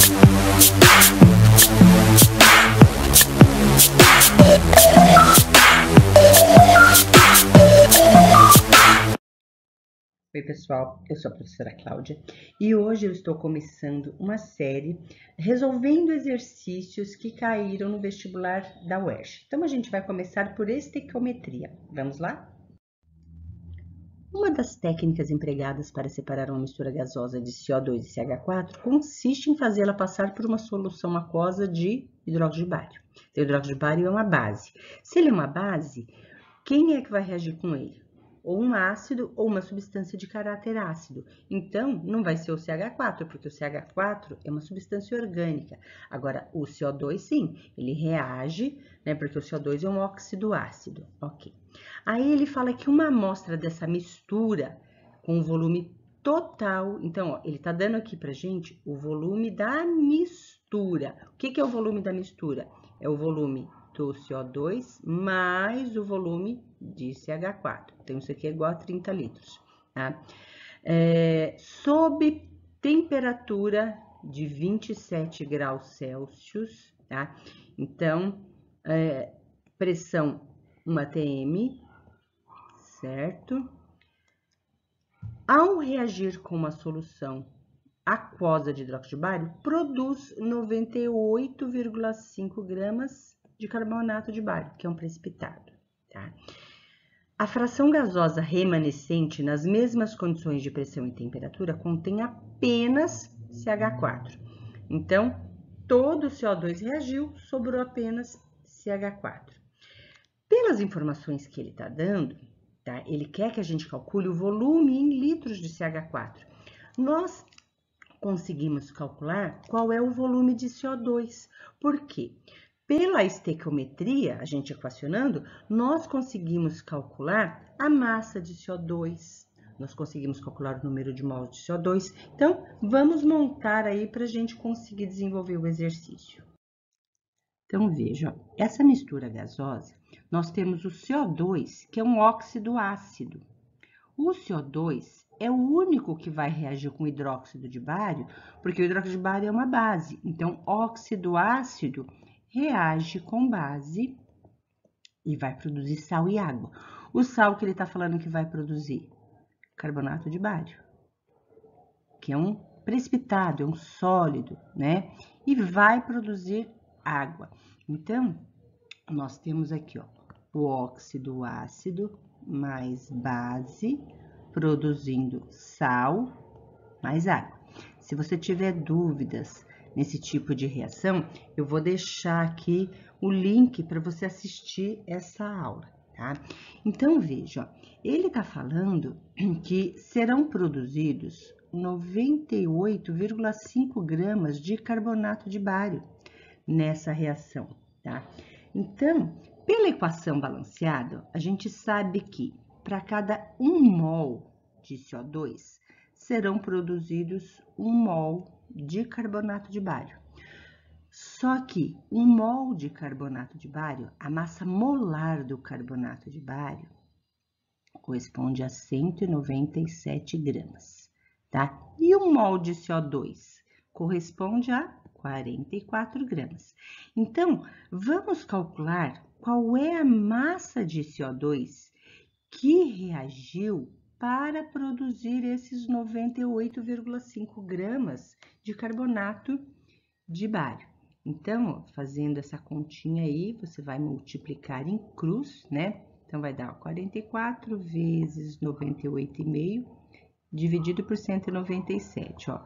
Oi pessoal, eu sou a professora Cláudia e hoje eu estou começando uma série resolvendo exercícios que caíram no vestibular da UERJ. Então a gente vai começar por estequiometria. Vamos lá? Uma das técnicas empregadas para separar uma mistura gasosa de CO2 e CH4 consiste em fazê-la passar por uma solução aquosa de hidróxido de bário. O hidróxido de bário é uma base. Se ele é uma base, quem é que vai reagir com ele? Ou um ácido ou uma substância de caráter ácido. Então, não vai ser o CH4, porque o CH4 é uma substância orgânica. Agora, o CO2, sim, ele reage, né, porque o CO2 é um óxido ácido. Ok. Aí ele fala que uma amostra dessa mistura com o volume total, então, ó, ele está dando aqui pra gente o volume da mistura. O que é o volume da mistura? É o volume do CO2 mais o volume de CH4. Então, isso aqui é igual a 30 litros. Tá? Sob temperatura de 27 graus Celsius, tá? Então, pressão 1 atm, certo? Ao reagir com uma solução aquosa de hidróxido de bário, produz 98,5 gramas de carbonato de bário, que é um precipitado, tá? A fração gasosa remanescente nas mesmas condições de pressão e temperatura contém apenas CH4. Então, todo o CO2 reagiu, sobrou apenas CH4. Pelas informações que ele está dando, tá? Ele quer que a gente calcule o volume em litros de CH4. Nós conseguimos calcular qual é o volume de CO2. Por quê? Pela estequiometria, a gente equacionando, nós conseguimos calcular a massa de CO2, nós conseguimos calcular o número de mols de CO2. Então, vamos montar aí para a gente conseguir desenvolver o exercício. Então, veja, essa mistura gasosa, nós temos o CO2, que é um óxido ácido. O CO2 é o único que vai reagir com hidróxido de bário, porque o hidróxido de bário é uma base. Então, óxido ácido reage com base e vai produzir sal e água. O sal que ele está falando que vai produzir? Carbonato de bário, que é um precipitado, é um sólido, né? E vai produzir água. Então, nós temos aqui, ó, o óxido ácido mais base, produzindo sal mais água. Se você tiver dúvidas nesse tipo de reação, eu vou deixar aqui o link para você assistir essa aula, tá? Então, veja, ó, ele está falando que serão produzidos 98,5 gramas de carbonato de bário nessa reação, tá? Então, pela equação balanceada, a gente sabe que para cada 1 mol de CO2, serão produzidos 1 mol de carbonato de bário. Só que 1 mol de carbonato de bário, a massa molar do carbonato de bário, corresponde a 197 gramas, tá? E 1 mol de CO2 corresponde a 44 gramas. Então, vamos calcular qual é a massa de CO2 que reagiu para produzir esses 98,5 gramas de carbonato de bário. Então, fazendo essa continha aí, você vai multiplicar em cruz, né? Então, vai dar 44 vezes 98,5 dividido por 197, ó.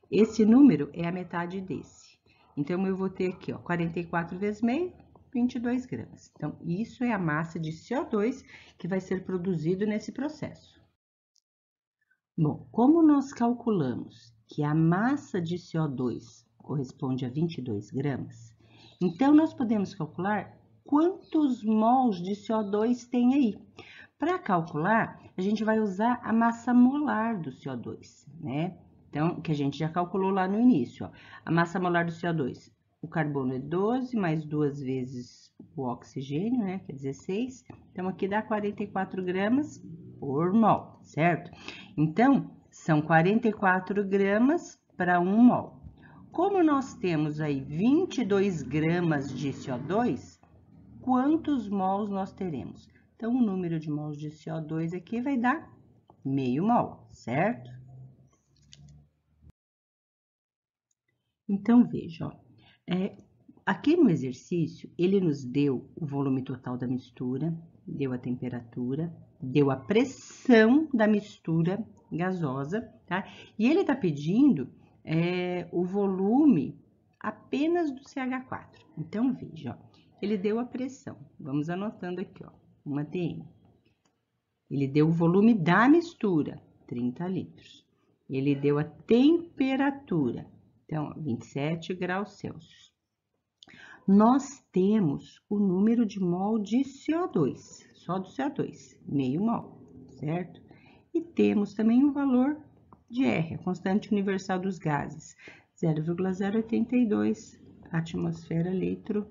Esse número é a metade desse. Então, eu vou ter aqui, ó, 44 vezes meio, 22 gramas. Então, isso é a massa de CO2 que vai ser produzido nesse processo. Bom, como nós calculamos que a massa de CO2 corresponde a 22 gramas, então nós podemos calcular quantos mols de CO2 tem aí. Para calcular, a gente vai usar a massa molar do CO2, né? Então, que a gente já calculou lá no início, ó. A massa molar do CO2, o carbono é 12, mais 2 vezes o oxigênio, né, que é 16. Então, aqui dá 44 gramas por mol, certo? Então, são 44 gramas para 1 mol. como nós temos aí 22 gramas de CO2, quantos mols nós teremos? Então, o número de mols de CO2 aqui vai dar meio mol, certo? Então, veja, ó, aqui no exercício, ele nos deu o volume total da mistura, deu a temperatura, deu a pressão da mistura gasosa, tá? E ele tá pedindo o volume apenas do CH4. Então, veja, ó, ele deu a pressão. Vamos anotando aqui, ó, uma TM. Ele deu o volume da mistura, 30 litros. Ele deu a temperatura, então, 27 graus Celsius. Nós temos o número de mol de CO2, só do CO2, meio mol, certo? E temos também o valor de R, a constante universal dos gases, 0,082 atmosfera litro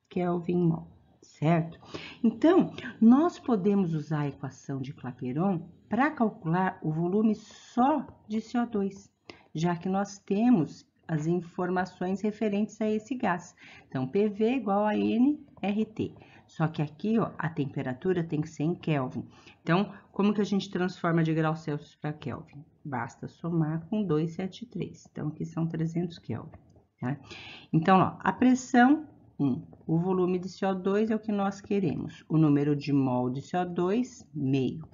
Kelvin mol, certo? Então, nós podemos usar a equação de Clapeyron para calcular o volume só de CO2, já que nós temos as informações referentes a esse gás. Então, PV igual a nRT. Só que aqui, ó, a temperatura tem que ser em Kelvin. Então, como que a gente transforma de graus Celsius para Kelvin? Basta somar com 273. Então, aqui são 300 Kelvin, tá? Então, ó, a pressão, 1. O volume de CO2 é o que nós queremos. O número de mol de CO2, meio.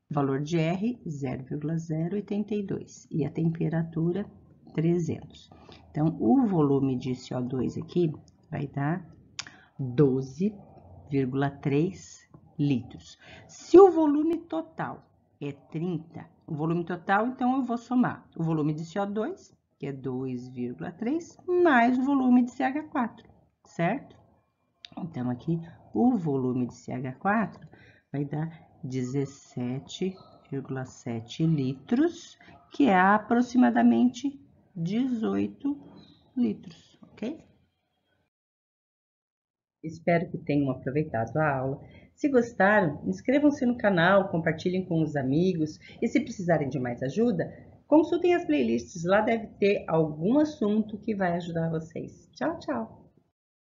O valor de R, 0,082. E a temperatura, 300. Então, o volume de CO2 aqui vai dar 12,3 litros. Se o volume total é 30, o volume total, então, eu vou somar o volume de CO2, que é 2,3, mais o volume de CH4, certo? Então, aqui, o volume de CH4 vai dar 17,7 litros, que é aproximadamente 18 litros, ok? Espero que tenham aproveitado a aula. Se gostaram, inscrevam-se no canal, compartilhem com os amigos e se precisarem de mais ajuda, consultem as playlists, lá deve ter algum assunto que vai ajudar vocês. Tchau, tchau!